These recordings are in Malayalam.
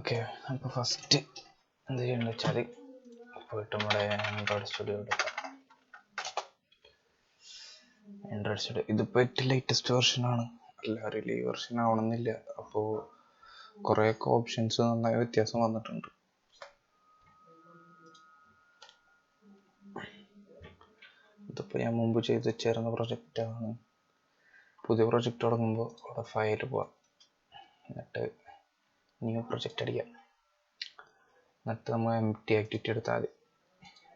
ഓക്കെ, അപ്പോൾ ഫസ്റ്റ് എന്ത് ചെയ്യണമെന്ന് വെച്ചാൽ പോയിട്ട് നമ്മുടെ ആൻഡ്രോയിഡ് സ്റ്റുഡിയോ എടുക്കാം. ആൻഡ്രോയിഡ് സ്റ്റുഡിയോ ഇതിപ്പോൾ ഏറ്റവും ലേറ്റസ്റ്റ് വെർഷനാണ്, എല്ലാവരും ഈ വെർഷൻ ആവണമെന്നില്ല. അപ്പോൾ കുറേയൊക്കെ ഓപ്ഷൻസ് നന്നായി വ്യത്യാസം വന്നിട്ടുണ്ട്. ഇതിപ്പോൾ ഞാൻ മുമ്പ് ചെയ്ത് വെച്ചിരുന്ന പ്രൊജക്റ്റാണ്. പുതിയ പ്രൊജക്റ്റ് തുടങ്ങുമ്പോൾ അവിടെ ഫയൽ പോവാം, എന്നിട്ട് ന്യൂ പ്രൊജക്റ്റ് അടിക്കാം. എന്നിട്ട് നമ്മൾ എംപ്റ്റി ആക്ടിവിറ്റി എടുത്താൽ മതി,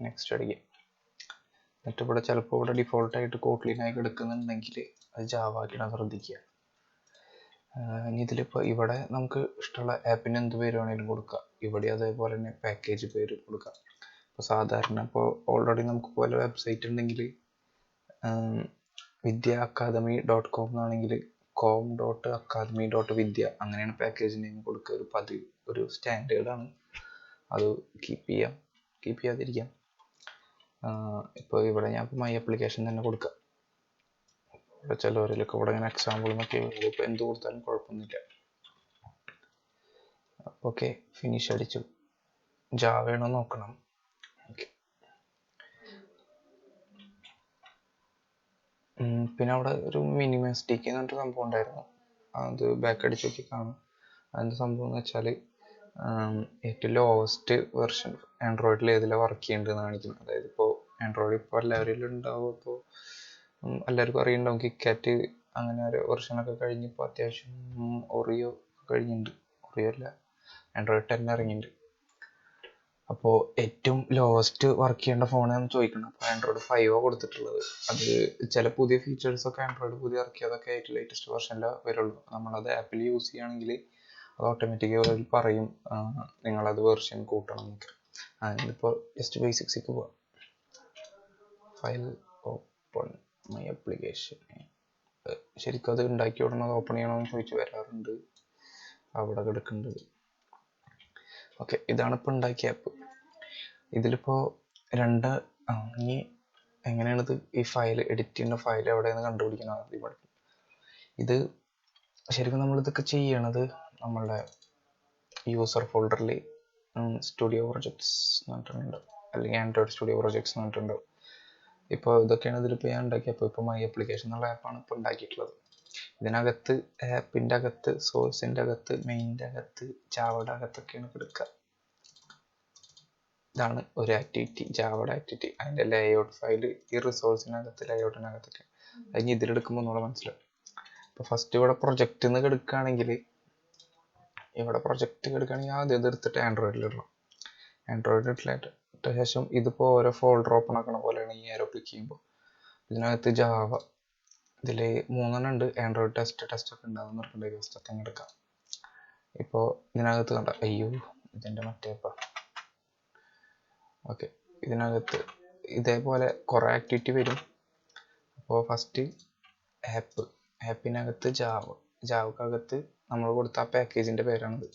നെക്സ്റ്റ് അടിക്കാം. എന്നിട്ട് ഇവിടെ ചിലപ്പോൾ ഇവിടെ ഡിഫോൾട്ടായിട്ട് കോട്ട്ലിനായി എടുക്കുന്നുണ്ടെങ്കിൽ അത് ജാവ ആക്കിയിടാൻ ശ്രദ്ധിക്കുക. ഇനി ഇതിലിപ്പോൾ ഇവിടെ നമുക്ക് ഇഷ്ടമുള്ള ആപ്പിന് എന്ത് പേര് വേണമെങ്കിലും കൊടുക്കാം. ഇവിടെ അതേപോലെ തന്നെ പാക്കേജ് പേര് കൊടുക്കാം. ഇപ്പോൾ സാധാരണ ഇപ്പോൾ ഓൾറെഡി നമുക്ക് പോലെ വെബ്സൈറ്റ് ഉണ്ടെങ്കിൽ vidyacademy.com എന്നാണെങ്കിൽ com.academy.vidya അങ്ങനെയാണ് പാക്കേജ് നെയിം കൊടുക്കുക. ഒരു പതിവ്, ഒരു സ്റ്റാൻഡേർഡാണ്, അത് കീപ്പ് ചെയ്യാതിരിക്കാം. ഇപ്പോൾ ഇവിടെ ഞാൻ ഇപ്പോൾ മൈ ആപ്ലിക്കേഷൻ തന്നെ കൊടുക്കാം. ഇവിടെ ചിലവരിലൊക്കെ ഇവിടെ ഇങ്ങനെ എക്സാമ്പിൾ എന്നൊക്കെ ഇപ്പോൾ എന്ത് കൊടുത്താലും കുഴപ്പമൊന്നുമില്ല. ഓക്കെ, ഫിനിഷ് അടിച്ചു. ജാവയാണോ നോക്കണം. ഓക്കെ, പിന്നെ അവിടെ ഒരു മിനിമസ്റ്റിക് എന്ന് പറഞ്ഞിട്ട് സംഭവം ഉണ്ടായിരുന്നു, അത് ബാക്ക് അടിച്ച് നോക്കി കാണും. അതെന്ത് സംഭവം എന്ന് വെച്ചാൽ ഏറ്റവും ലോവസ്റ്റ് വെർഷൻ ആൻഡ്രോയിഡിൽ ഏതിലാണ് വർക്ക് ചെയ്യേണ്ടതെന്ന് കാണിക്കുന്നത്. അതായത് ഇപ്പോൾ ആൻഡ്രോയിഡ് ഇപ്പോൾ എല്ലാവരിലും ഉണ്ടാവും. ഇപ്പോൾ എല്ലാവർക്കും അറിയുന്നുണ്ടാവും കിക്കാറ്റ് അങ്ങനെ ഒരു വെർഷനൊക്കെ കഴിഞ്ഞ് ഇപ്പോൾ അത്യാവശ്യം ഒറിയോ കഴിഞ്ഞിട്ടുണ്ട്. ഒറിയോ അല്ല, ആൻഡ്രോയിഡ് 10 ഇറങ്ങിയിട്ടുണ്ട്. അപ്പോൾ ഏറ്റവും ലോവസ്റ്റ് വർക്ക് ചെയ്യേണ്ട ഫോണാണെന്ന് ചോദിക്കണം. അപ്പോൾ ആൻഡ്രോയിഡ് 5 കൊടുത്തിട്ടുള്ളത്. അത് ചില പുതിയ ഫീച്ചേഴ്സൊക്കെ ആൻഡ്രോയിഡ് പുതിയ ഇറക്കിയതൊക്കെ ഏറ്റവും ലേറ്റസ്റ്റ് വെർഷനിലേ വരുള്ളൂ. നമ്മളത് ആപ്പിൽ യൂസ് ചെയ്യുകയാണെങ്കിൽ അത് ഓട്ടോമാറ്റിക്കായി പറയും നിങ്ങളത് വെർഷൻ കൂട്ടണം എന്നൊക്കെ. അതിപ്പോൾ ജസ്റ്റ് ബേസിക്സിലേക്ക് പോവാം. File open my application. ശരിക്കും അത് ഉണ്ടാക്കി വിടണം, അത് ഓപ്പൺ ചെയ്യണമെന്ന് ചോദിച്ചു വരാറുണ്ട്, അവിടെ കിടക്കേണ്ടത്. ഓക്കെ, ഇതാണ് ഇപ്പോൾ ഉണ്ടാക്കിയ ആപ്പ്. ഇതിലിപ്പോൾ ഇനി എങ്ങനെയാണിത് ഈ ഫയൽ എഡിറ്റ് ചെയ്യുന്ന ഫയൽ എവിടെയെന്ന് കണ്ടുപിടിക്കണം. ഇത് ശരിക്കും നമ്മളിതൊക്കെ ചെയ്യണത് നമ്മളുടെ യൂസർ ഫോൾഡറിൽ സ്റ്റുഡിയോ പ്രൊജക്ട്സ് എന്ന് പറഞ്ഞിട്ടുണ്ടാവും, അല്ലെങ്കിൽ ആൻഡ്രോയിഡ് സ്റ്റുഡിയോ പ്രൊജക്ട്സ് എന്ന് പറഞ്ഞിട്ടുണ്ടാവും. ഇപ്പോൾ ഇതൊക്കെയാണ് ഇതിലിപ്പോൾ ഞാൻ ഉണ്ടാക്കിയപ്പോൾ ഇപ്പോൾ മൈ ആപ്ലിക്കേഷൻ എന്നുള്ള ആപ്പാണ് ഇപ്പോൾ ഉണ്ടാക്കിയിട്ടുള്ളത്. ഇതിനകത്ത് ആപ്പിൻ്റെ അകത്ത്, സോഴ്സിൻ്റെ അകത്ത്, മെയിൻ്റെ അകത്ത്, ജാവയുടെ അകത്തൊക്കെയാണ് എടുക്കുക. ഇതാണ് ഒരു ആക്ടിവിറ്റി, ജാവയുടെ ആക്ടിവിറ്റി. അതിൻ്റെ ലേഔട്ട് ഫയൽ ഈ റിസോഴ്സിനകത്ത്, ലേഔട്ടിനകത്തൊക്കെ. അതിന് ഇതിലെടുക്കുമ്പോൾ ഒന്നുകൂടെ മനസ്സിലാവും. ഇപ്പോൾ ഫസ്റ്റ് ഇവിടെ പ്രൊജക്റ്റ് നിന്ന് എടുക്കുകയാണെങ്കിൽ ആദ്യം ഇതെടുത്തിട്ട് ആൻഡ്രോയിഡിലിടണം. ആൻഡ്രോയിഡിലിട്ട ശേഷം ഇതിപ്പോൾ ഓരോ ഫോൾഡർ ഓപ്പൺ ആക്കണ പോലെയാണ് ഈ ആരോ ക്ലിക്ക് ചെയ്യുമ്പോൾ. ഇതിനകത്ത് ജാവ, ഇതിൽ 3 ഉണ്ട്. ആൻഡ്രോയിഡ് ടെസ്റ്റ് ഒക്കെ ഉണ്ടാകുന്ന പറഞ്ഞിട്ടുണ്ടെങ്കിൽ ടെസ്റ്റ് അങ്ങ് എടുക്കാം. ഇപ്പോൾ ഇതിനകത്ത് കണ്ട, അയ്യോ ഇതിൻ്റെ മറ്റേപ്പാ. ഓക്കെ, ഇതിനകത്ത് ഇതേപോലെ കുറേ ആക്ടിവിറ്റി വരും. അപ്പോൾ ഫസ്റ്റ് ആപ്പിനകത്ത് ജാവക്കകത്ത് നമ്മൾ കൊടുത്ത ആ പാക്കേജിൻ്റെ പേരാണിത്.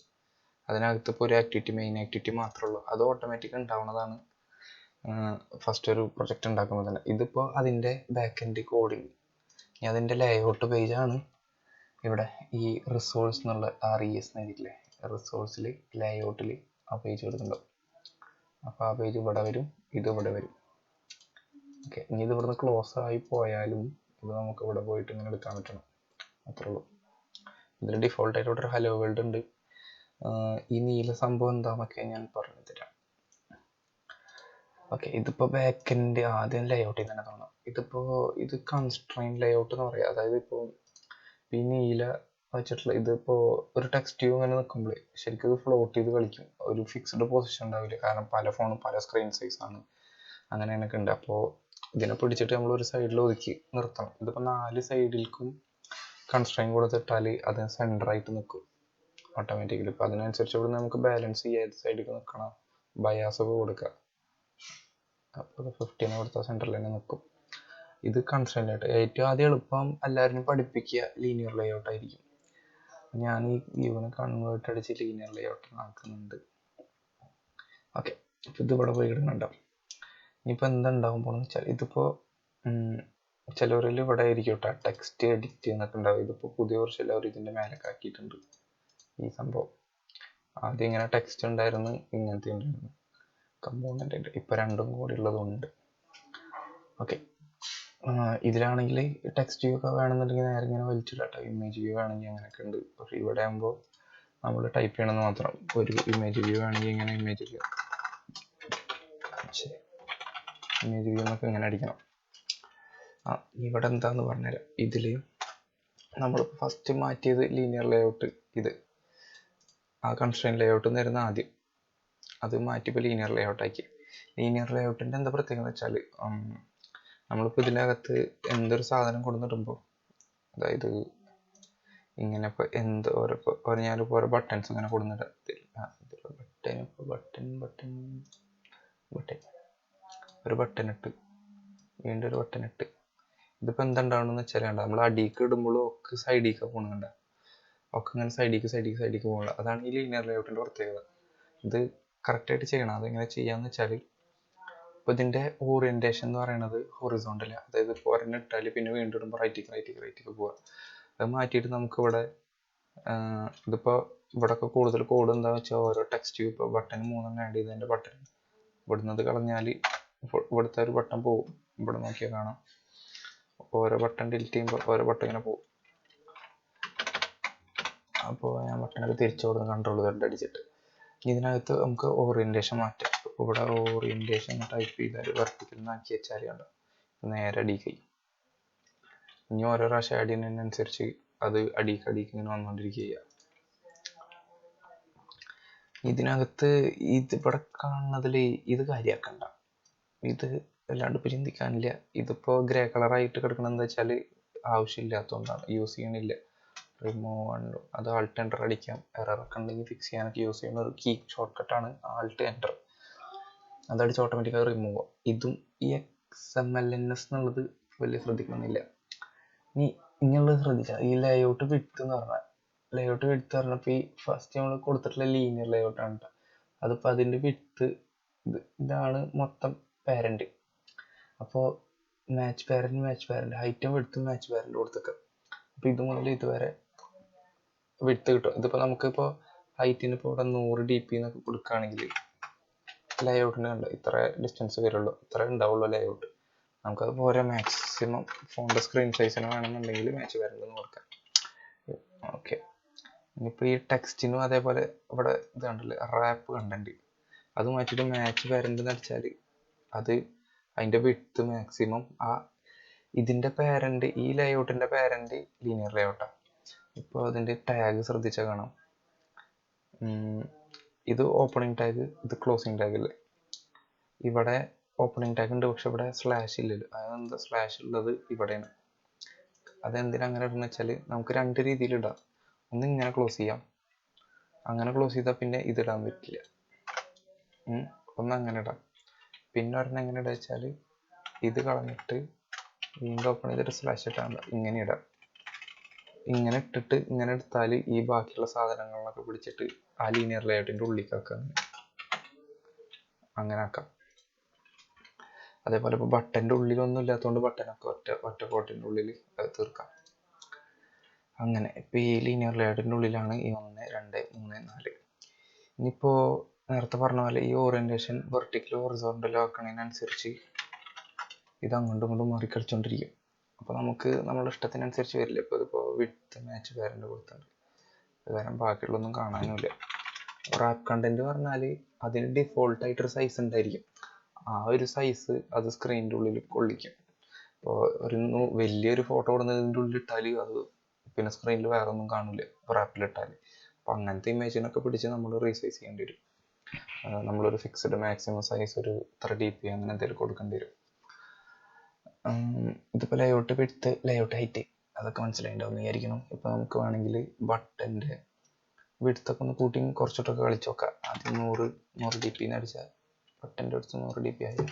അതിനകത്ത് ഇപ്പോൾ ഒരു ആക്ടിവിറ്റി, മെയിൻ ആക്ടിവിറ്റി മാത്രമേ ഉള്ളൂ. അത് ഓട്ടോമാറ്റിക് ഉണ്ടാവുന്നതാണ് ഫസ്റ്റ് ഒരു പ്രൊജക്റ്റ് ഉണ്ടാക്കുമ്പോൾ തന്നെ. ഇതിപ്പോൾ അതിൻ്റെ ബാക്ക് എൻഡ് കോഡിങ്. ഇനി അതിൻ്റെ ലേഔട്ട് പേജാണ് ഇവിടെ ഈ റിസോഴ്സ് എന്നുള്ള RES എഴുതിയിട്ടില്ലേ, റിസോഴ്സിൽ ലേഔട്ടിൽ ആ പേജ് കൊടുക്കുന്നുണ്ടാവും. അപ്പോൾ ആ പേജ് ഇവിടെ വരും, ഇത് ഇവിടെ വരും. ഓക്കെ, ഇനി ഇത് ഇവിടുന്ന് ക്ലോസ് ആയി പോയാലും ഇത് നമുക്ക് ഇവിടെ പോയിട്ട് ഇങ്ങനെ എടുക്കാൻ പറ്റണം, അത്രേ ഉള്ളൂ. ഇതിൽ ഡിഫോൾട്ടായിട്ട് ഇവിടെ ഒരു ഹലോ വേൾഡ് ഉണ്ട്. ഈ നീല സംഭവം എന്താണെന്നൊക്കെ ഞാൻ പറഞ്ഞു തരാം. ഓക്കെ, ഇതിപ്പോൾ ബാക്ക് എൻഡ് ആദ്യം ലേഔട്ടിൽ തന്നെ തോന്നാം. ഇത് കൺസ്ട്രെയിൻ ലേഔട്ട് എന്ന് പറയാം. അതായത് ഇപ്പോൾ ഈ നീല വെച്ചിട്ടുള്ള ഇതിപ്പോൾ ഒരു ടെക്സ്റ്റ് വ്യൂ ഇങ്ങനെ നിൽക്കുമ്പോൾ ശരിക്കും ഇത് ഫ്ലോട്ട് ചെയ്ത് കളിക്കും. ഒരു ഫിക്സ്ഡ് പൊസിഷൻ ഉണ്ടാവില്ല, കാരണം പല ഫോണും പല സ്ക്രീൻ സൈസാണ്, അങ്ങനെയൊക്കെ ഉണ്ട്. അപ്പോൾ ഇതിനെ പിടിച്ചിട്ട് നമ്മൾ ഒരു സൈഡിൽ ഒതുക്കി നിർത്തണം. ഇതിപ്പോൾ 4 സൈഡിൽക്കും കൺസ്ട്രെയിൻ കൊടുത്തിട്ടാൽ അത് സെൻറ്ററായിട്ട് നിൽക്കും ഓട്ടോമാറ്റിക്കലി. ഇപ്പോൾ അതിനനുസരിച്ച് ഇവിടെ നമുക്ക് ബാലൻസ് ചെയ്യാം, ഏത് സൈഡിലേക്ക് നിൽക്കണം, ബയാസൊക്കെ കൊടുക്കുക. അപ്പോൾ 15 കൊടുത്താൽ സെൻറ്ററിൽ തന്നെ നിൽക്കും. ഇത് കൺസ്ട്രെയിൻ ആയിട്ട് ഏറ്റവും ആദ്യം എളുപ്പം എല്ലാവരും പഠിപ്പിക്കുക ലീനിയർ ലേഔട്ട് ആയിരിക്കും. ഞാൻ ഈ വ്യൂവിനെ കൺവേർട്ട് അടിച്ച് ലീനിയർ ലേഔട്ട് ആക്കുന്നുണ്ട്. ഓക്കെ, അപ്പോൾ ഇത് ഇവിടെ പോയി ഇടുന്നുണ്ടാവും. ഇനിയിപ്പോൾ എന്തുണ്ടാവും പോണെന്ന് വെച്ചാൽ ഇതിപ്പോൾ ചിലവരിൽ ഇവിടെ ആയിരിക്കും കേട്ടോ ടെക്സ്റ്റ് എഡിറ്റ് എന്നൊക്കെ ഉണ്ടാവും. ഇതിപ്പോൾ പുതിയ വർഷം എല്ലാവരും ഇതിൻ്റെ മേലൊക്കെ ആക്കിയിട്ടുണ്ട് ഈ സംഭവം. ആദ്യം ഇങ്ങനെ ടെക്സ്റ്റ് ഉണ്ടായിരുന്നു, ഇങ്ങനത്തെ ഉണ്ടായിരുന്നു കമ്പോണൻ്റ് ആയിട്ട്. ഇപ്പോൾ രണ്ടും കൂടി ഉള്ളതുണ്ട്. ഓക്കെ, ഇതിലാണെങ്കിൽ ടെക്സ്റ്റ് വ്യൂ ഒക്കെ വേണമെന്നുണ്ടെങ്കിൽ നേരെ ഇങ്ങനെ വലിച്ചില്ല കേട്ടോ. ഇമേജ് വ്യൂ വേണമെങ്കിൽ അങ്ങനെയൊക്കെ ഉണ്ട്. പക്ഷേ ഇവിടെ ആകുമ്പോൾ നമ്മൾ ടൈപ്പ് ചെയ്യണമെന്ന് മാത്രം. ഒരു ഇമേജ് വ്യൂ വേണമെങ്കിൽ ഇങ്ങനെ ഇമേജ് വ്യൂ എന്നൊക്കെ ഇങ്ങനെ അടിക്കണം. ഇവിടെ എന്താന്ന് പറഞ്ഞുതരാം. ഇതിൽ നമ്മൾ ഫസ്റ്റ് മാറ്റിയത് ലീനിയർ ലേഔട്ട്. ഇത് കൺസ്ട്രെയിൻറ്റ് ലേഔട്ട് എന്നായിരുന്നു ആദ്യം. അത് മാറ്റിയപ്പോൾ ലീനിയർ ലേഔട്ട് ആക്കി. ലീനിയർ ലേഔട്ടിൻ്റെ എന്താ പ്രത്യേകത എന്ന് വെച്ചാൽ, നമ്മളിപ്പോൾ ഇതിനകത്ത് എന്തൊരു സാധനം കൊടുത്തിടുമ്പോൾ, അതായത് ഇങ്ങനെ ഇപ്പോൾ ഞാനിപ്പോൾ ഓരോ ബട്ടൺസ് ഇങ്ങനെ കൊടുത്തിട്ടില്ല. ഒരു ബട്ടൺ ഇട്ട് വീണ്ടും ഒരു ബട്ടൺ ഇട്ട്. ഇതിപ്പോൾ എന്തുണ്ടാവണമെന്ന് വെച്ചാൽ നമ്മൾ അടിക്ക് ഇടുമ്പോഴും ഒക്കെ സൈഡിലേക്ക് പോകുന്നുണ്ട്. ഒക്കെ ഇങ്ങനെ സൈഡിലേക്ക് പോകണം. അതാണ് ഈ ലീനിയർ ലേഔട്ടിൻ്റെ പ്രത്യേകത. ഇത് കറക്റ്റായിട്ട് ചെയ്യണം. അതെങ്ങനെ ചെയ്യാന്ന് വെച്ചാൽ, ഇപ്പോൾ ഇതിൻ്റെ ഓറിയൻറ്റേഷൻ എന്ന് പറയുന്നത് ഹൊറിസോണ്ടൽ. അതായത് ഇപ്പോൾ ഒരെണ്ണം ഇട്ടാൽ പിന്നെ വീണ്ടും ഇടുമ്പോൾ റൈറ്റിക്ക് പോവുക. അത് മാറ്റിയിട്ട് നമുക്കിവിടെ ഇതിപ്പോൾ ഇവിടെയൊക്കെ കൂടുതൽ കോഡ് എന്താണെന്ന് വെച്ചാൽ, ഓരോ ടെക്സ്റ്റ് ഇപ്പോൾ ബട്ടൺ 3 ആഡ് ചെയ്തതിൻ്റെ ബട്ടൺ ഇവിടുന്നത് കളഞ്ഞാൽ ഇവിടുത്തെ ഒരു ബട്ടൺ പോകും. ഇവിടെ നോക്കിയാൽ കാണാം, ഓരോ ബട്ടൺ ഡിലീറ്റ് ചെയ്യുമ്പോൾ ഓരോ ബട്ടൺ ഇങ്ങനെ പോകും. അപ്പോൾ ഞാൻ ബട്ടണൊക്കെ തിരിച്ചു കൊടുക്കും കൺട്രോൾ അടിച്ചിട്ട്. ഇതിനകത്ത് നമുക്ക് ഓറിയൻറ്റേഷൻ മാറ്റാം. ഇവിടെ ഓറിയൻറ്റേഷൻ ടൈപ്പ് ചെയ്താൽ വെർട്ടിക്കൽ ആക്കി വെച്ചാൽ കണ്ടോ, നേരെ അടിക്ക്. ഇനി ഓരോ പ്രാവശ്യം ആഡ് ചെയ്യുന്നതിനനുസരിച്ച് അത് അടിക്ക് ഇങ്ങനെ വന്നുകൊണ്ടിരിക്കുക. ഇതിനകത്ത് ഇവിടെ കാണുന്നതിൽ ഇത് കാര്യമാക്കണ്ട. ഇത് അല്ലാണ്ട് ഇപ്പോൾ ചിന്തിക്കാനില്ല. ഇതിപ്പോൾ ഗ്രേ കളറായിട്ട് കിടക്കണം എന്താ വെച്ചാൽ ആവശ്യമില്ലാത്തതുകൊണ്ടാണ്, യൂസ് ചെയ്യണില്ല. റിമൂവ് അത് ആൾട്ട് എൻ്റർ അടിക്കാം. എററൊക്കെ ഉണ്ടെങ്കിൽ ഫിക്സ് ചെയ്യാനൊക്കെ യൂസ് ചെയ്യുന്ന ഒരു കീ ഷോർട്ട് കട്ടാണ് ആൾട്ട് എൻ്റർ. അതടിച്ച് ഓട്ടോമാറ്റിക്കായി റിമൂവ് ആവും. ഇതും ഈ XMLNS എന്നുള്ളത് വലിയ ശ്രദ്ധിക്കണമെന്നില്ല. ഇനി ഇങ്ങനെയുള്ളത് ശ്രദ്ധിച്ചാൽ ഈ ലേഔട്ട് വിഡ്ത്ത് എന്ന് പറഞ്ഞാൽ, ലേഔട്ട് വിഡ്ത്ത് പറഞ്ഞപ്പോൾ ഈ ഫസ്റ്റ് നമ്മൾ കൊടുത്തിട്ടുള്ള ലീനിയർ ലേഔട്ടാണ് കേട്ടോ. അതിപ്പോൾ അതിൻ്റെ വിഡ്ത്ത് ഇതാണ് മൊത്തം പാരൻറ്റ്. അപ്പോൾ മാച്ച് പാരൻറ്റ് ഹൈറ്റും വിഡ്ത്തും മാച്ച് പാരൻറ്റ് കൊടുത്തേക്കാം. അപ്പോൾ ഇത് മുതൽ ഇതുവരെ വിഡ്ത്ത് കിട്ടും. ഇതിപ്പോൾ നമുക്കിപ്പോൾ ഹൈറ്റിന് ഇപ്പോൾ ഇവിടെ 100 dp എന്നൊക്കെ കൊടുക്കുകയാണെങ്കിൽ ലേഔട്ടിന് കണ്ടോ ഇത്ര ഡിസ്റ്റൻസ് വരുള്ളൂ, ഇത്ര ഉണ്ടാവുള്ളൂ ലേഔട്ട്. നമുക്കത് പോരാ, മാക്സിമം ഫോണിൻ്റെ സ്ക്രീൻ സൈസിന് വേണമെന്നുണ്ടെങ്കിൽ മാച്ച് പാരൻറ്റ് കൊടുക്കാം. ഓക്കെ, ഇനിയിപ്പോൾ ഈ ടെക്സ്റ്റിനും അതേപോലെ ഇവിടെ ഇത് കണ്ടില്ലേ റാപ്പ് കണ്ടന്റ്, അത് മാറ്റിയിട്ട് മാച്ച് പാരൻറ്റ് എന്ന് അടിച്ചാൽ അത് അതിൻ്റെ വിഡ്ത്ത് മാക്സിമം ഇതിൻ്റെ പാരൻറ്റ്, ഈ ലേഔട്ടിൻ്റെ പാരൻറ്റ് ലീനിയർ ലേഔട്ടാണ്. ഇപ്പോൾ അതിൻ്റെ ടാഗ് ശ്രദ്ധിച്ചാൽ കാണാം, ഇത് ഓപ്പണിംഗ് ടാഗ്, ഇത് ക്ലോസിംഗ് ടാഗ് അല്ലേ. ഇവിടെ ഓപ്പണിംഗ് ടാഗ് ഉണ്ട്, പക്ഷെ ഇവിടെ സ്ലാഷ് ഇല്ലല്ലോ. അതെന്താ സ്ലാഷ് ഉള്ളത് ഇവിടെയാണ്. അതെന്തിനാ അങ്ങനെ ഇടുന്നത് വെച്ചാൽ, നമുക്ക് 2 രീതിയിൽ ഇടാം. ഒന്ന് ഇങ്ങനെ ക്ലോസ് ചെയ്യാം, അങ്ങനെ ക്ലോസ് ചെയ്താൽ പിന്നെ ഇതിടാൻ പറ്റില്ല. ഒന്ന് അങ്ങനെ ഇടാം, പിന്നെ ഒരെണ്ണം എങ്ങനെ ഇടുക വെച്ചാൽ ഇത് കളഞ്ഞിട്ട് വീണ്ടും ഓപ്പൺ ചെയ്തിട്ട് സ്ലാഷ് ഇട്ടാൽ ഇങ്ങനെ ഇടാം. ഇങ്ങനെ ഇട്ടിട്ട് ഇങ്ങനെ എടുത്താൽ ഈ ബാക്കിയുള്ള സാധനങ്ങളൊക്കെ പിടിച്ചിട്ട് ആ ലീനിയർ ലേഔട്ടിൻ്റെ ഉള്ളിലേക്കാക്കാം. അങ്ങനെ ആക്കാം. അതേപോലെ ഇപ്പോൾ ബട്ടൻ്റെ ഉള്ളിലൊന്നും ഇല്ലാത്തതുകൊണ്ട് ബട്ടനൊക്കെ ഒറ്റ കോട്ടിൻ്റെ ഉള്ളിൽ അത് തീർക്കാം. അങ്ങനെ ഇപ്പോൾ ഈ ലീനിയർ ലേഔട്ടിൻ്റെ ഉള്ളിലാണ് ഈ 1, 2, 3, 4. ഇനിയിപ്പോൾ നേരത്തെ പറഞ്ഞ പോലെ ഈ ഓറിയൻറ്റേഷൻ വെർട്ടിക്കലോ ഹൊറിസോണ്ടലോ ആക്കണതിനനുസരിച്ച് ഇത് അങ്ങോട്ടും ഇങ്ങോട്ടും മാറിക്കളിച്ചുകൊണ്ടിരിക്കും. അപ്പോൾ നമുക്ക് നമ്മുടെ ഇഷ്ടത്തിനനുസരിച്ച് വരില്ല. ഇപ്പോൾ ഇതിപ്പോൾ വിഡ്ത്ത് മാച്ച് പാരൻറ്റ് കൊടുത്തിട്ടുണ്ട്, കാരണം ബാക്കിയുള്ളതൊന്നും കാണാനുമില്ല. റാപ്പ് കണ്ടന്റ് പറഞ്ഞാൽ അതിന് ഡിഫോൾട്ടായിട്ടൊരു സൈസ് ഉണ്ടായിരിക്കും. ആ ഒരു സൈസ് അത് സ്ക്രീനിൻ്റെ ഉള്ളിൽ കൊള്ളിക്കും. ഇപ്പോൾ വലിയൊരു ഫോട്ടോ കൊടുക്കുന്നതിൻ്റെ ഉള്ളിൽ ഇട്ടാൽ അത് പിന്നെ സ്ക്രീനിൽ വേറെ ഒന്നും കാണില്ല റാപ്പിലിട്ടാൽ. അപ്പോൾ അങ്ങനത്തെ ഇമേജിനൊക്കെ പിടിച്ച് നമ്മൾ റീസൈസ് ചെയ്യേണ്ടി വരും. നമ്മളൊരു ഫിക്സ്ഡ് മാക്സിമം സൈസ് ഒരു 3 dp അങ്ങനെ എന്തെങ്കിലും കൊടുക്കേണ്ടി വരും. ഇതിപ്പോൾ ലേഔട്ട് വിഡ്ത്ത്, ലേഔട്ട് ഹൈറ്റ് അതൊക്കെ മനസ്സിലായിട്ടുണ്ടാവും വിചാരിക്കണം. ഇപ്പോൾ നമുക്ക് വേണമെങ്കിൽ ബട്ടൻ്റെ വിഡ്ത്തൊക്കെ ഒന്ന് കൂട്ടി കുറച്ചിട്ടൊക്കെ കളിച്ച് നോക്കാം. ആദ്യം 100 dp എന്ന് അടിച്ചാൽ ബട്ടൻ്റെ അടുത്ത് 100 dp ആയി,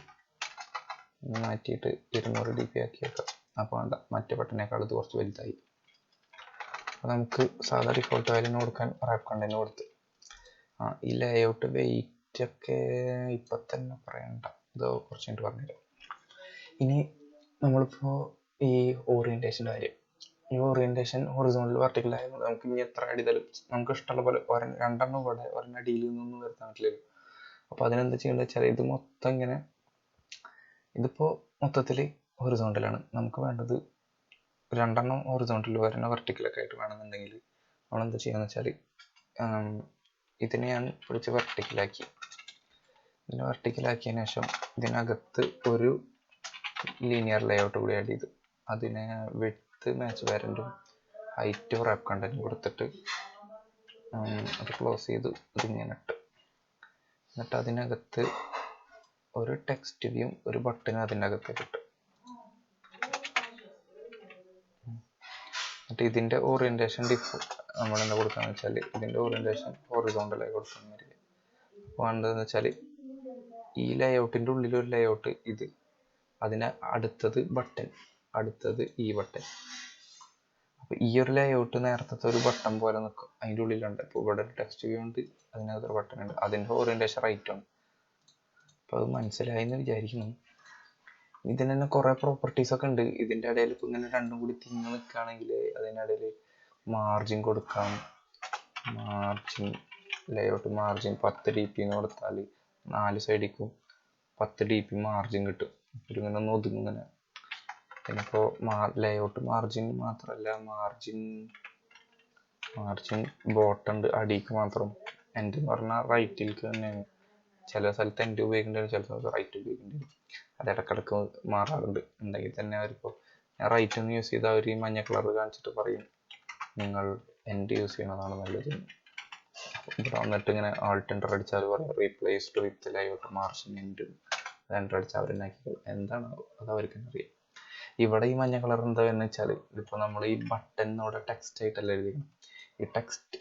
മാറ്റിയിട്ട് 200 dp ആക്കി വെക്കാം. അപ്പോൾ വേണ്ട, മറ്റേ ബട്ടനേക്കാൾ ഇത് കുറച്ച് വലുതായി. അപ്പോൾ നമുക്ക് സാധാ ഡിഫോൾട്ട് വാല്യൂന് കൊടുക്കാൻ റാപ്പ് കണ്ടന്റ് കൊടുത്ത് ഈ ലേഔട്ട് വെയിറ്റ് ഒക്കെ ഇപ്പം തന്നെ പറയണ്ട, ഇത് കുറച്ച് കഴിഞ്ഞിട്ട് പറഞ്ഞുതരാം. ഇനി നമ്മളിപ്പോൾ ഈ ഓറിയൻറ്റേഷൻ്റെ കാര്യം, ഈ ഓറിയന്റേഷൻ ഹൊറിസോണ്ടൽ വെർട്ടിക്കൽ ആയതുകൊണ്ട് നമുക്ക് ഇനി എത്ര അടിതലും നമുക്ക് ഇഷ്ടമുള്ള പോലെ രണ്ടെണ്ണം ഇവിടെ ഒരെണ്ണം അടിയിൽ നിന്നൊന്നും വരുത്താൻ പറ്റില്ലല്ലോ. അപ്പോൾ അതിനെന്താ ചെയ്യേണ്ടത് വെച്ചാൽ ഇത് മൊത്തം ഇങ്ങനെ, ഇതിപ്പോൾ മൊത്തത്തിൽ ഹൊറിസോണ്ടലാണ്, നമുക്ക് വേണ്ടത് രണ്ടെണ്ണം ഹൊറിസോണ്ടൽ ഒരെണ്ണം വെർട്ടിക്കലൊക്കെ ആയിട്ട് വേണമെന്നുണ്ടെങ്കിൽ നമ്മളെന്താ ചെയ്യാന്ന് വെച്ചാൽ ഇതിനെ ഞാൻ പിടിച്ച് വെർട്ടിക്കലാക്കി. ഇതിനെ വെർട്ടിക്കലാക്കിയതിന് ശേഷം ഇതിനകത്ത് ഒരു ലീനിയർ ലേഔട്ട് കൂടി ആഡ് ചെയ്തു. അതിനെ വിഡ്ത്ത് മാച്ച് പാരന്റും ഹൈറ്റ് റാപ്പ് കണ്ടന്റും കൊടുത്തിട്ട് അത് ക്ലോസ് ചെയ്തു. ഇതിങ്ങനെ ഇട്ട് എന്നിട്ട് അതിനകത്ത് ഒരു ടെക്സ്റ്റ് വ്യൂയും ഒരു ബട്ടനും അതിനകത്ത് ഇട്ട്. എന്നിട്ട് ഇതിൻ്റെ ഓറിയന്റേഷൻ നമ്മളെന്താ കൊടുക്കാന്ന് വെച്ചാൽ ഇതിൻ്റെ ഓറിയന്റേഷൻ ഹൊറിസോണ്ടലായി കൊടുക്കുന്നതായിരിക്കും. അപ്പോൾ എന്താണെന്ന് വെച്ചാൽ ഈ ലേഔട്ടിൻ്റെ ഉള്ളിൽ ഒരു ലേഔട്ട്, ഇത് അതിന് അടുത്തത് ബട്ടൺ, അടുത്തത് ഈ ബട്ടൺ. അപ്പോൾ ഈ ഒരു ലേഔട്ട് നേരത്തെ ഒരു ബട്ടൺ പോലെ നിൽക്കും, അതിൻ്റെ ഉള്ളിലുണ്ട്. ഇപ്പോൾ ഇവിടെ ഒരു ടെക്സ്റ്റ് വ്യൂ ഉണ്ട്, അതിനകത്തൊരു ബട്ടൺ ഉണ്ട്, അതിൻ്റെ ഓറിയന്റേഷൻ റൈറ്റ് ആണ്. അപ്പോൾ അത് മനസ്സിലായി എന്ന് വിചാരിക്കുന്നു. ഇതിന് തന്നെ കുറേ പ്രോപ്പർട്ടീസ് ഒക്കെ ഉണ്ട്. ഇതിൻ്റെ ഇടയിൽ ഇപ്പോൾ ഇങ്ങനെ രണ്ടും കൂടി തിങ്ങി നിൽക്കുകയാണെങ്കിൽ അതിനിടയിൽ മാർജിൻ കൊടുക്കാം. മാർജിൻ ലേഔട്ട് മാർജിൻ 10 dp എന്ന് കൊടുത്താൽ 4 സൈഡിക്കും 10 dp മാർജിൻ കിട്ടും. ഇങ്ങനെ ഒന്ന് ഒതുങ്ങിങ്ങനെ. പിന്നിപ്പോൾ ലേഔട്ട് മാർജിൻ മാത്രമല്ല, മാർജിൻ ബോട്ടുണ്ട് അടിക്ക് മാത്രം. എൻ്റെ എന്ന് പറഞ്ഞാൽ റൈറ്റിലേക്ക് തന്നെയാണ്. ചില സ്ഥലത്ത് എൻ്റെ ഉപയോഗിക്കേണ്ടി, ചില സ്ഥലത്ത് റൈറ്റ് ഉപയോഗിക്കേണ്ടി വരും. അത് ഇടക്കിടക്ക് മാറാറുണ്ട്. ഉണ്ടെങ്കിൽ തന്നെ അവരിപ്പോൾ ഞാൻ റൈറ്റ് ഒന്ന് യൂസ് ചെയ്താൽ അവർ ഈ മഞ്ഞ കളർ കാണിച്ചിട്ട് പറയും നിങ്ങൾ എൻ്റെ യൂസ് ചെയ്യണതാണ് നല്ലത്. ഇവിടെ വന്നിട്ട് ഇങ്ങനെ ആൾട്ട് എൻ്റർ അടിച്ചാൽ പറയും റീപ്ലേസ്ഡ് വിത്ത് ലേഔട്ട് മാർജിൻ എൻ്റെ എൻ്റർ അടിച്ചാൽ അവരെന്നാക്കി എന്താണ് അത് അവർക്ക് തന്നെ അറിയാം. ഇവിടെ ഈ മഞ്ഞ കളർ എന്താണെന്ന് വെച്ചാൽ ഇതിപ്പോൾ നമ്മൾ ഈ ബട്ടൺ അവിടെ ടെക്സ്റ്റ് ആയിട്ടല്ല എഴുതിക്കണം. ഈ ടെക്സ്റ്റ്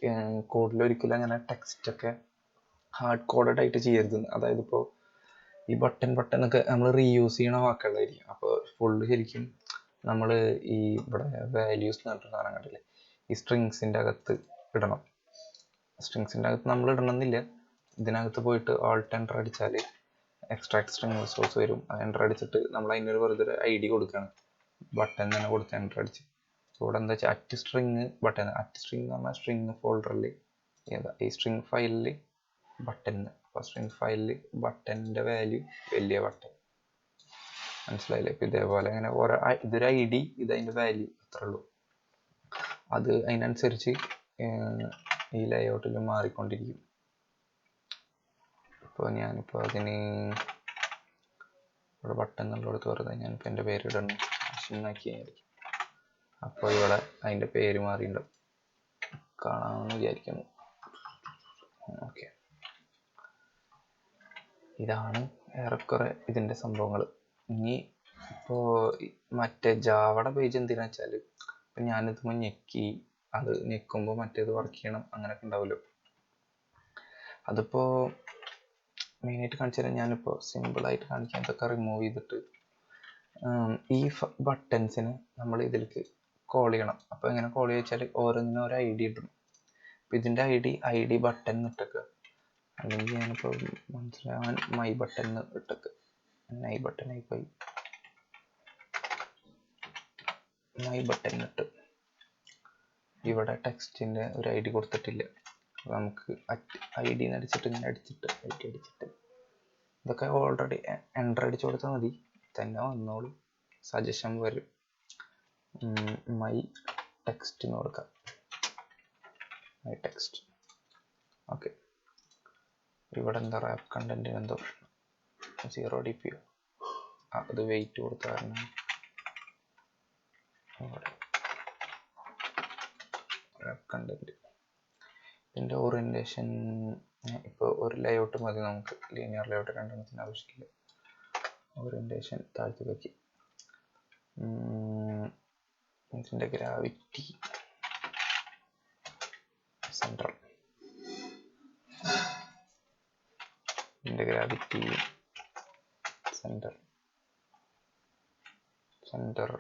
കോഡിൽ ഒരിക്കലും അങ്ങനെ ടെക്സ്റ്റൊക്കെ ഹാർഡ് കോഡഡ് ആയിട്ട് ചെയ്യരുത്. അതായത് ഇപ്പോൾ ഈ ബട്ടൺ ഒക്കെ നമ്മൾ റീയൂസ് ചെയ്യണ വാക്കുകളായിരിക്കും. അപ്പോൾ ഫുള്ള് ശരിക്കും നമ്മൾ ഈ ഇവിടെ വാല്യൂസ് എന്ന് പറഞ്ഞിട്ട് സാധനം കണ്ടില്ലേ, ഈ സ്ട്രിങ്സിൻ്റെ അകത്ത് ഇടണം. സ്ട്രിങ്സിൻ്റെ അകത്ത് നമ്മൾ ഇടണമെന്നില്ല. ഇതിനകത്ത് പോയിട്ട് ആൾട്ട് എൻ്റർ അടിച്ചാൽ എക്സ്ട്രാക്ട് സ്ട്രിങ് റിസോഴ്സ് വരും. അത് എൻ്റർ അടിച്ചിട്ട് നമ്മൾ അതിനൊരു വെറുതെ ഒരു ഐ ഡി കൊടുക്കുകയാണ്, ബട്ടൺ തന്നെ കൊടുത്ത് എൻ്റർ അടിച്ച്. ഇവിടെ എന്താ വെച്ചാൽ at string button, at string എന്ന് പറഞ്ഞാൽ സ്ട്രിങ് ഫോൾഡറിൽ ഏതാ ഈ സ്ട്രിങ് ഫയലിൽ ബട്ടൺ. അപ്പോൾ സ്ട്രിങ് ഫയലിൽ ബട്ടൻ്റെ വാല്യൂ വലിയ ബട്ടൺ, മനസ്സിലായില്ലേ? ഇപ്പം ഇതേപോലെ അങ്ങനെ ഓരോ ഇതൊരു ഐ ഡി, ഇത് അതിൻ്റെ വാല്യൂ അത്രേ ഉള്ളൂ. അത് അതിനനുസരിച്ച് ഈ ലേഔട്ടിൽ മാറിക്കൊണ്ടിരിക്കും. ഇപ്പോൾ ഞാനിപ്പോൾ അതിന് ഇവിടെ ബട്ടൺ എന്നുള്ളടത്ത് വെറുതെ ഞാനിപ്പോൾ എൻ്റെ പേര് ഇടണം ആക്കിയായിരിക്കും. അപ്പോൾ ഇവിടെ അതിൻ്റെ പേര് മാറിയിട്ടുണ്ടാവും, കാണാമെന്ന് വിചാരിക്കുന്നു. ഓക്കെ, ഇതാണ് ഏറെക്കുറെ ഇതിൻ്റെ സംഭവങ്ങൾ. ഇനി ഇപ്പോൾ മറ്റേ ജാവയുടെ പേജ് എന്തിനാ വെച്ചാൽ ഇപ്പം ഞാനിത് ഞെക്കി, അത് ഞെക്കുമ്പോൾ മറ്റേത് വർക്ക് ചെയ്യണം അങ്ങനെയൊക്കെ ഉണ്ടാവുമല്ലോ. അതിപ്പോൾ മെയിനായിട്ട് കാണിച്ചു തരാം. ഞാനിപ്പോൾ സിമ്പിളായിട്ട് കാണിക്കാൻ ഇതൊക്കെ റിമൂവ് ചെയ്തിട്ട് ഈ ബട്ടൺസിന് നമ്മൾ ഇതിലേക്ക് കോൾ ചെയ്യണം. അപ്പോൾ എങ്ങനെ കോൾ ചെയ്യുക വെച്ചാൽ ഓരോന്നിനും ഒരു ഐ ഡി ഇടണം. അപ്പോൾ ഇതിൻ്റെ ഐ ഡി ബട്ടൺ ഇട്ടേക്കുക, അല്ലെങ്കിൽ ഞാനിപ്പോൾ മനസ്സിലാവാൻ മൈ ബട്ടൺ ഇട്ടേക്കുക. മൈ ബട്ടൺ ആയിപ്പോയി, മൈ ബട്ടൺ ഇട്ട് ഇവിടെ ടെക്സ്റ്റിൻ്റെ ഒരു ഐ ഡി കൊടുത്തിട്ടില്ല. നമുക്ക് ഐ ഡി അടിച്ചിട്ട് ഇങ്ങനെ അടിച്ചിട്ട് ഐ ഡി അടിച്ചിട്ട് ഇതൊക്കെ ഓൾറെഡി എൻ്റർ അടിച്ചു കൊടുത്താൽ മതി, തന്നെ വന്നോളൂ. സജഷൻ വരും. മൈ ടെക്സ്റ്റിന് കൊടുക്കാം, മൈ ടെക്സ്റ്റ്. ഓക്കെ, ഇവിടെ എന്താ റാപ്പ് കണ്ടന്റിന് എന്തോ 0 dp അത് വെയിറ്റ് കൊടുത്ത കാരണം റാപ്പ് കണ്ടന്റ്. ഇതിൻ്റെ ഓറിയന്റേഷൻ ഇപ്പോൾ ഒരു ലേഔട്ട് മതി നമുക്ക്, ലീനിയർ ലേഔട്ട് രണ്ടെണ്ണത്തിന് ആവശ്യമില്ല. ഓറിയന്റേഷൻ താഴ്ത്തി വയ്ക്കി. ഇതിൻ്റെ ഗ്രാവിറ്റി സെൻട്രൽ, ഇതിൻ്റെ ഗ്രാവിറ്റി സെൻറ്റർ.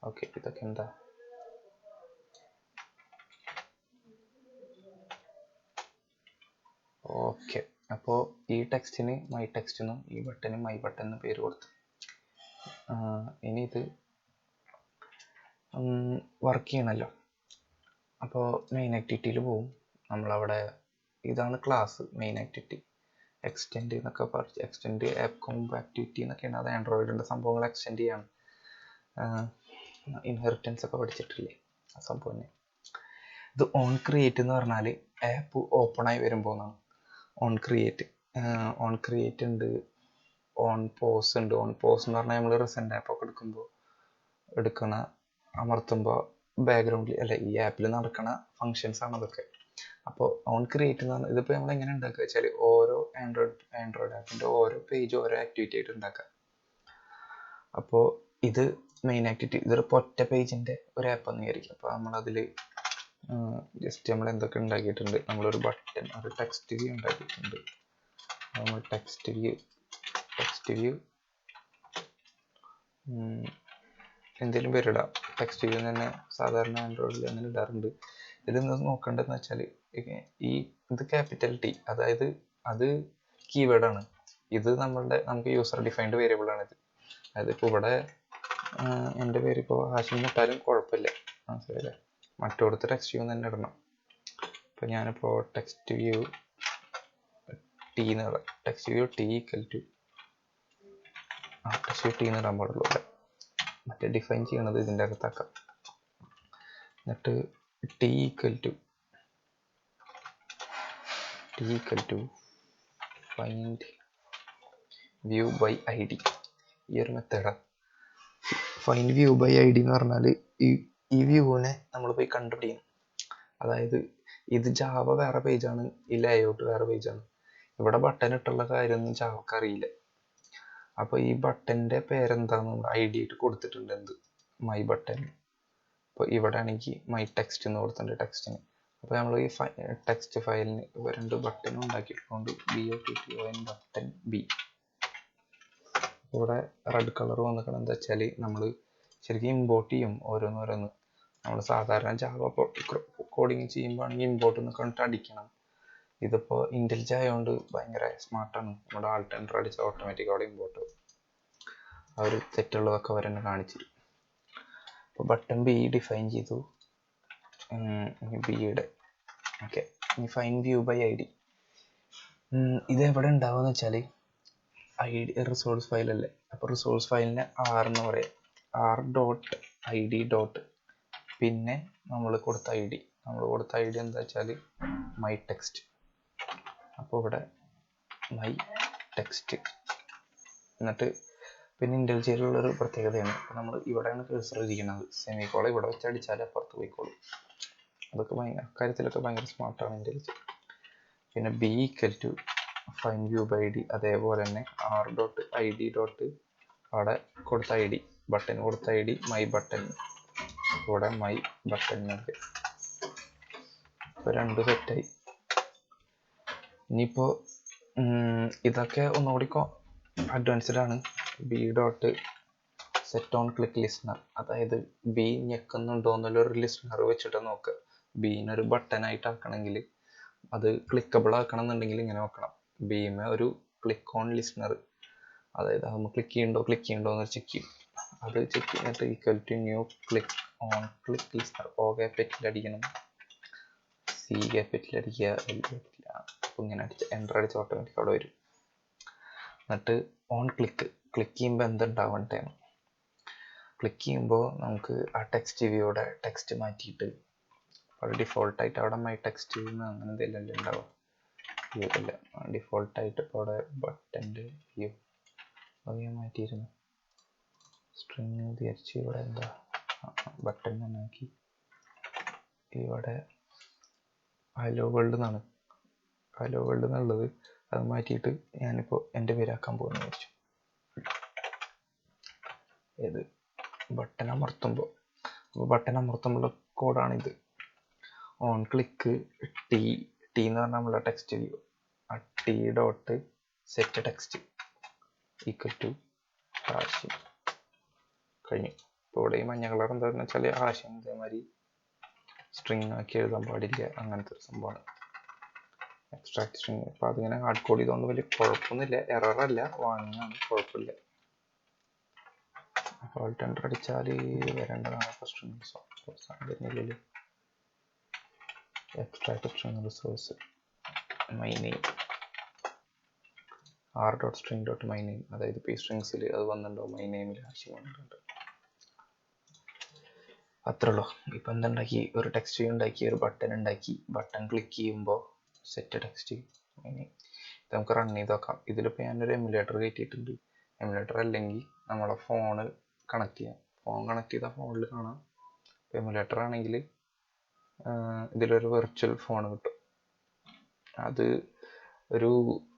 ഓക്കെ, ഇതൊക്കെ എന്താ ഓക്കെ. അപ്പോൾ ഈ ടെക്സ്റ്റിന് മൈ ടെക്സ്റ്റ് എന്നും ഈ ബട്ടന് മൈ ബട്ടൺ എന്ന് പേര് കൊടുത്തു. ഇനി ഇത് വർക്ക് ചെയ്യണമല്ലോ. അപ്പോൾ മെയിൻ ആക്ടിവിറ്റിയിൽ പോവും. നമ്മളവിടെ ഇതാണ് ക്ലാസ് മെയിൻ ആക്ടിവിറ്റി. എക്സ്റ്റെൻഡ് എന്നൊക്കെ പറഞ്ഞ് എക്സ്റ്റെൻഡ് ആപ്പ് കോംബ് ആക്ടിവിറ്റി എന്നൊക്കെയാണ്. അത് ആൻഡ്രോയിഡിൻ്റെ സംഭവങ്ങൾ എക്സ്റ്റെൻഡ് ചെയ്യാണ്. ഇൻഹെറിറ്റൻസ് ഒക്കെ പഠിച്ചിട്ടില്ലേ ആ സംഭവം തന്നെ. ഇത് ഓൺ ക്രിയേറ്റ് എന്ന് പറഞ്ഞാൽ ആപ്പ് ഓപ്പണായി വരുമ്പോൾ എന്നാണ്. ഓൺ ക്രിയേറ്റ് ഉണ്ട്, ഓൺ പോസ് ഉണ്ട്. ഓൺ പോസ് എന്ന് പറഞ്ഞാൽ നമ്മൾ റെസെൻ്റ് ആപ്പ് ഒക്കെ അമർത്തുമ്പോൾ ബാക്ക്ഗ്രൗണ്ടിൽ അല്ല ഈ ആപ്പിൽ നടക്കുന്ന ഫങ്ഷൻസ് ആണ് അതൊക്കെ. അപ്പോൾ ഓൺ ക്രിയേറ്റ് എന്ന് പറഞ്ഞാൽ ഇതിപ്പോൾ നമ്മൾ എങ്ങനെ ഉണ്ടാക്കുക വെച്ചാൽ ഓരോ ആൻഡ്രോയിഡ് ആപ്പിൻ്റെ ഓരോ പേജ് ഓരോ ആക്ടിവിറ്റി ആയിട്ട് ഉണ്ടാക്കുക. അപ്പോൾ ഇത് മെയിൻ ആക്ടിവിറ്റി, ഇതൊരു ഒറ്റ പേജിൻ്റെ ഒരു ആപ്പ് എന്ന് വിചാരിക്കും. അപ്പോൾ നമ്മളതിൽ ജസ്റ്റ് നമ്മൾ എന്തൊക്കെ ഉണ്ടാക്കിയിട്ടുണ്ട്, നമ്മളൊരു ബട്ടൺ, ഒരു ടെക്സ്റ്റ് വ്യൂ ഉണ്ടാക്കിയിട്ടുണ്ട്. നമ്മൾ ടെക്സ്റ്റ് വ്യൂ എന്തെങ്കിലും പേരിടാം. ടെക്സ്റ്റ് വ്യൂ തന്നെ സാധാരണ ആൻഡ്രോയിഡിൽ അങ്ങനെ ഇടാറുണ്ട്. ഇതിൽ നോക്കേണ്ടതെന്ന് വെച്ചാൽ ഇത് ക്യാപിറ്റൽ ടി, അതായത് അത് കീവേഡാണ്. ഇത് നമുക്ക് യൂസർ ഡിഫൈൻഡ് വേരിയബിൾ ആണിത്. അതായത് ഇപ്പോൾ ഇവിടെ എൻ്റെ പേര് ഇപ്പോൾ ഹാഷിം ഇട്ടാലും കുഴപ്പമില്ല, മനസ്സിലായില്ലേ? മറ്റോടത്ത് ടെക്സ്റ്റ് വ്യൂ തന്നെ ഇടണം. ഇപ്പോൾ ഞാനിപ്പോൾ ടെക്സ്റ്റ് വ്യൂ ടി എന്ന് ഇടാം. Text view t equal to text view t എന്ന് ഇടാൻ പാടുള്ളൂ. മറ്റേ ഡിഫൈൻ ചെയ്യണത് ഇതിൻ്റെ അകത്താക്കാം. എന്നിട്ട് t equal to find view by I ഡി. ഈ ഒരു മെത്തേഡാണ് ഫൈൻഡ് വ്യൂ ബൈ ഐ ഡി എന്ന് പറഞ്ഞാൽ ഈ വ്യൂവിനെ നമ്മൾ പോയി കണ്ടുപിടിക്കണം. അതായത് ഇത് ജാവ വേറെ പേജാണ്, ഈ ലേഔട്ട് വേറെ പേജാണ്. ഇവിടെ ബട്ടൺ ഇട്ടുള്ള കാര്യമൊന്നും ജാവക്ക് അറിയില്ല. അപ്പോൾ ഈ ബട്ടൻ്റെ പേരെന്താണെന്ന് നമ്മൾ ഐ ഡി ആയിട്ട് കൊടുത്തിട്ടുണ്ട്, എന്ത് മൈ ബട്ടൺ. അപ്പോൾ ഇവിടെ ആണെങ്കിൽ മൈ ടെക്സ്റ്റ് എന്ന് കൊടുത്തിട്ടുണ്ട് ടെക്സ്റ്റിന്. അപ്പോൾ നമ്മൾ ഈ ടെക്സ്റ്റ് ഫയലിന് 2 ബട്ടനും ഉണ്ടാക്കിയിട്ടുണ്ട്, BOTTON ബട്ടൺ ബി. ഇവിടെ റെഡ് കളർ വന്നിക്കണം. എന്താ വെച്ചാൽ നമ്മൾ ശരിക്കും ഇമ്പോർട്ട് ചെയ്യും ഓരോന്ന്. നമ്മൾ സാധാരണ ജാവ കോഡിങ് ചെയ്യുമ്പോൾ ആണെങ്കിൽ ഇമ്പോർട്ട് എന്ന് കണ്ടിട്ട് അടിക്കണം. ഇതിപ്പോൾ ഇൻ്റലിജ് ആയതുകൊണ്ട് ഭയങ്കര സ്മാർട്ടാണ്. നമ്മുടെ ആൾട്ട് എൻ്റർ അടിച്ചാൽ ഓട്ടോമാറ്റിക് അവിടെ ഇമ്പോർട്ട് ആവും. ആ ഒരു തെറ്റുള്ളതൊക്കെ അവർ തന്നെ കാണിച്ചിരും. അപ്പോൾ ബട്ടൺ ബി ഡിഫൈൻ ചെയ്തു. ബിയുടെ ഓക്കെ. ഇനി ഫൈൻ വ്യൂ ബൈ ഐ ഡി. ഇത് എവിടെ ഉണ്ടാവുമെന്ന് വെച്ചാൽ id റിസോഴ്സ് ഫയലല്ലേ. അപ്പോൾ റിസോഴ്സ് ഫയലിനെ ആർ എന്ന് പറയാം. r.id. പിന്നെ നമ്മൾ കൊടുത്ത ഐ ഡി എന്താ വെച്ചാൽ മൈ ടെക്സ്റ്റ്. അപ്പോൾ ഇവിടെ മൈ ടെക്സ്റ്റ്. എന്നിട്ട് പിന്നെ ഇൻ്റലിജയിലുള്ളൊരു പ്രത്യേകതയാണ്, നമ്മൾ ഇവിടെയാണ് കഴ്സർ ഇരിക്കുന്നത്. സെമിക്കോള ഇവിടെ വെച്ച് അടിച്ചാൽ അപ്പുറത്ത് പോയിക്കോളും. അതൊക്കെ അക്കാര്യത്തിലൊക്കെ ഭയങ്കര സ്മാർട്ടാണ് ഇൻ്റലിജ്. പിന്നെ B equal to find view by I D. അതേപോലെ തന്നെ r.id. അവിടെ കൊടുത്ത ഐ ഡി, ബട്ടൺ കൊടുത്ത ഐ ഡി മൈ ബട്ടൺ. ഇവിടെ മൈ ബട്ടൺ എന്നൊക്കെ. ഇപ്പോൾ 2 സെറ്റായി. ഇനിയിപ്പോൾ ഇതൊക്കെ ഒന്നുകൂടി അഡ്വാൻസ്ഡ് ആണ്. b.set on click listener, അതായത് ബി ഞെക്കുന്നുണ്ടോ എന്നുള്ളൊരു ലിസ്ണർ വെച്ചിട്ട് നോക്കുക. ബീനൊരു ബട്ടനായിട്ട് ആക്കണമെങ്കിൽ, അത് ക്ലിക്കബിൾ ആക്കണം എന്നുണ്ടെങ്കിൽ ഇങ്ങനെ നോക്കണം. ബീമെ ഒരു ക്ലിക്ക് ഓൺ ലിസ്ണർ, അതായത് നമ്മൾ ക്ലിക്ക് ചെയ്യണ്ടോ എന്ന് ചെക്ക് ചെയ്യും. അത് ചെക്ക് ചെയ്തിട്ട് equal to new click on click listener. O capital അടിക്കണം, C ക്യാപിറ്റൽ അടിക്കുക, L ക്യാപിറ്റൽ. അപ്പോൾ ഇങ്ങനെ എൻ്റർ അടിച്ച് ഓട്ടോമാറ്റിക് അവിടെ വരും. എന്നിട്ട് ഓൺ ക്ലിക്ക് ചെയ്യുമ്പോൾ എന്തുണ്ടാവട്ടെ, ക്ലിക്ക് ചെയ്യുമ്പോൾ നമുക്ക് ആ ടെക്സ്റ്റ് വ്യൂയുടെ ടെക്സ്റ്റ് മാറ്റിയിട്ട് അവിടെ ഡിഫോൾട്ടായിട്ട് അവിടെ മൈ ടെക്സ്റ്റ് വ്യൂ അങ്ങനെ എന്തെങ്കിലും ഉണ്ടാവും. വ്യൂ അല്ല, ഡിഫോൾട്ടായിട്ട് ഇപ്പോൾ അവിടെ ബട്ടൻ്റെ വ്യൂ അത് ഞാൻ മാറ്റിയിരുന്നു. സ്ട്രിങ് തിരിച്ച് ഇവിടെ എന്താ ബട്ടൺ തന്നെ ആക്കി. ഇവിടെ ഹലോ വേൾഡ് എന്നുള്ളത് അത് മാറ്റിയിട്ട് ഞാനിപ്പോൾ എൻ്റെ പേരാക്കാൻ പോകുന്നു വിചാരിച്ചു. ഏത് ബട്ടൺ അമർത്തുമ്പോൾ കോഡാണിത്. ഓൺ ക്ലിക്ക് ടി എന്ന് പറഞ്ഞാൽ നമ്മളെ ടെക്സ്റ്റ് വ്യൂ. ആ T.set text equal to Hashim. കഴിഞ്ഞു. ഇപ്പോൾ ഇവിടെ ഈ മഞ്ഞ കളർ എന്താണെന്ന് വെച്ചാൽ ഹാഷിം ഇതേമാതിരി സ്ട്രിങ് ആക്കി എഴുതാൻ പാടില്ല, അങ്ങനത്തെ ഒരു സംഭവമാണ് എക്സ്ട്രാക്ട് സ്ട്രിങ്. അപ്പോൾ അതിങ്ങനെ ഹാർഡ് കോഡ് ചെയ്തുകൊണ്ട് വലിയ കുഴപ്പമൊന്നുമില്ല. എററല്ല, വാണിംഗ് ആണ്, കുഴപ്പമില്ല. alt enter അടിച്ചാൽ വരേണ്ടതാണ് സ്ട്രിംഗ് സോഴ്സ് വരുന്നില്ല. Extract string resource my name r.string.myname, അതായത് പി സ്ട്രിങ്സിൽ അത് വന്നിട്ടുണ്ടോ my nameൽ ആവശ്യം വന്നിട്ടുണ്ട്. അത്രേ ഉള്ളൂ. ഇപ്പം എന്തുണ്ടാക്കി, ഒരു ടെക്സ്റ്റ് ഉണ്ടാക്കി, ഒരു ബട്ടൺ ഉണ്ടാക്കി. ബട്ടൺ ക്ലിക്ക് ചെയ്യുമ്പോൾ സെറ്റ് ടെക്സ്റ്റ് ഇത് നമുക്ക് റൺ ചെയ്ത് നോക്കാം. ഇതിലിപ്പോൾ ഞാനൊരു എമുലേറ്റർ കയറ്റിയിട്ടുണ്ട്. എമുലേറ്റർ അല്ലെങ്കിൽ നമ്മളെ ഫോണ് കണക്ട് ചെയ്യാം. ഫോൺ കണക്ട് ചെയ്താൽ ഫോണിൽ കാണാം. എമുലേറ്റർ ആണെങ്കിൽ ഇതിലൊരു വെർച്വൽ ഫോൺ കിട്ടും. അത് ഒരു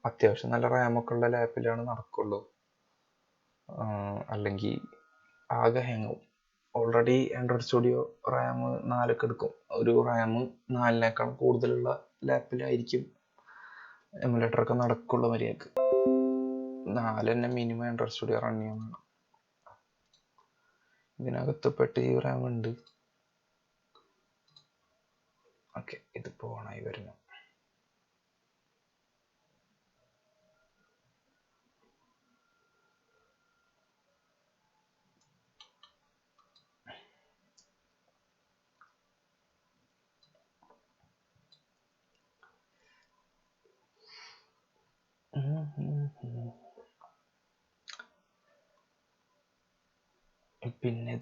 അത്യാവശ്യം നല്ല റാമൊക്കെ ഉള്ള ലാപ്പിലാണ് നടക്കുള്ളൂ, അല്ലെങ്കിൽ ആകെ ഹാങ് ആവും. ഓൾറെഡി ആൻഡ്രോയിഡ് സ്റ്റുഡിയോ റാം 4 എടുക്കും. ഒരു റാം 4 കൂടുതലുള്ള ലാപ്പിലായിരിക്കും എമുലേറ്ററൊക്കെ നടക്കുള്ള മര്യാദക്ക്. 4 തന്നെ മിനിമം ആൻഡ്രോയിഡ് സ്റ്റുഡിയോ റൺ ചെയ്യാൻ വേണം. ഇതിനകത്ത് ഇപ്പോൾ 8 GB റാം ഉണ്ട്. ഓക്കെ, ഇതിപ്പോൾ ഓണായി വരുന്നു. പിന്നെ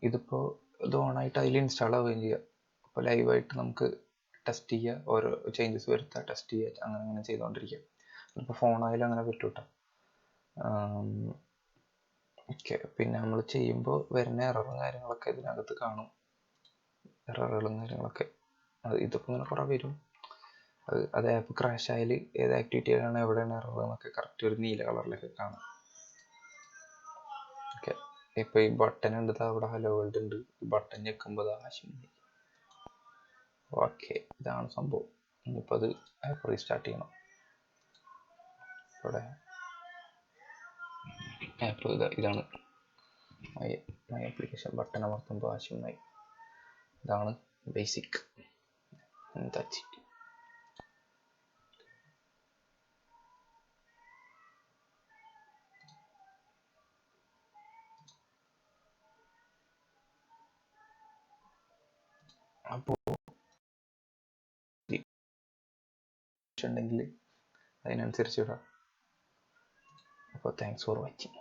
ഇതിപ്പോൾ ഇത് ഓണായിട്ട് അതിൽ ഇൻസ്റ്റാൾ ആവുകയും ചെയ്യുക. അപ്പോൾ ലൈവായിട്ട് നമുക്ക് ടെസ്റ്റ് ചെയ്യുക, ഓരോ ചേഞ്ചസ് വരുത്തുക, ടെസ്റ്റ് ചെയ്യുക, അങ്ങനെ ചെയ്തുകൊണ്ടിരിക്കുക. ഇപ്പോൾ ഫോണായാലും അങ്ങനെ പറ്റും കേട്ടോ. ഓക്കെ, പിന്നെ നമ്മൾ ചെയ്യുമ്പോൾ വരുന്ന എററും കാര്യങ്ങളൊക്കെ ഇതിനകത്ത് കാണും. എററുകളും കാര്യങ്ങളൊക്കെ ഇതിപ്പോൾ ഇങ്ങനെ കുറേ വരും. അത് ആപ്പ് ക്രാഷ് ആയാൽ ഏത് ആക്ടിവിറ്റിയിലാണ് എവിടെയാണ് എറർ എന്നൊക്കെ കറക്റ്റ് ഒരു നീല കളറിലൊക്കെ കാണാം. ഓക്കെ, ഇപ്പോൾ ഈ ബട്ടൺ ഉണ്ട്, അവിടെ ഹലോ വേൾഡ് ഉണ്ട്. ഈ ബട്ടൺ ഞെക്കുമ്പോൾ ആശയം. ഓക്കെ, ഇതാണ് സംഭവം. ഇനിയിപ്പോൾ അത് ആപ്പ് റീസ്റ്റാർട്ട് ചെയ്യണം. ഇവിടെ ആപ്പ് ഇതാണ് മൈ ആപ്ലിക്കേഷൻ. ബട്ടൺ അമർത്തുമ്പോൾ ആശയമായി. ഇതാണ് ബേസിക്. That's it. അപ്പോൾ ഉണ്ടെങ്കിൽ അതിനനുസരിച്ച് ഇടാം. അപ്പോൾ താങ്ക്സ് ഫോർ വാച്ചിങ്.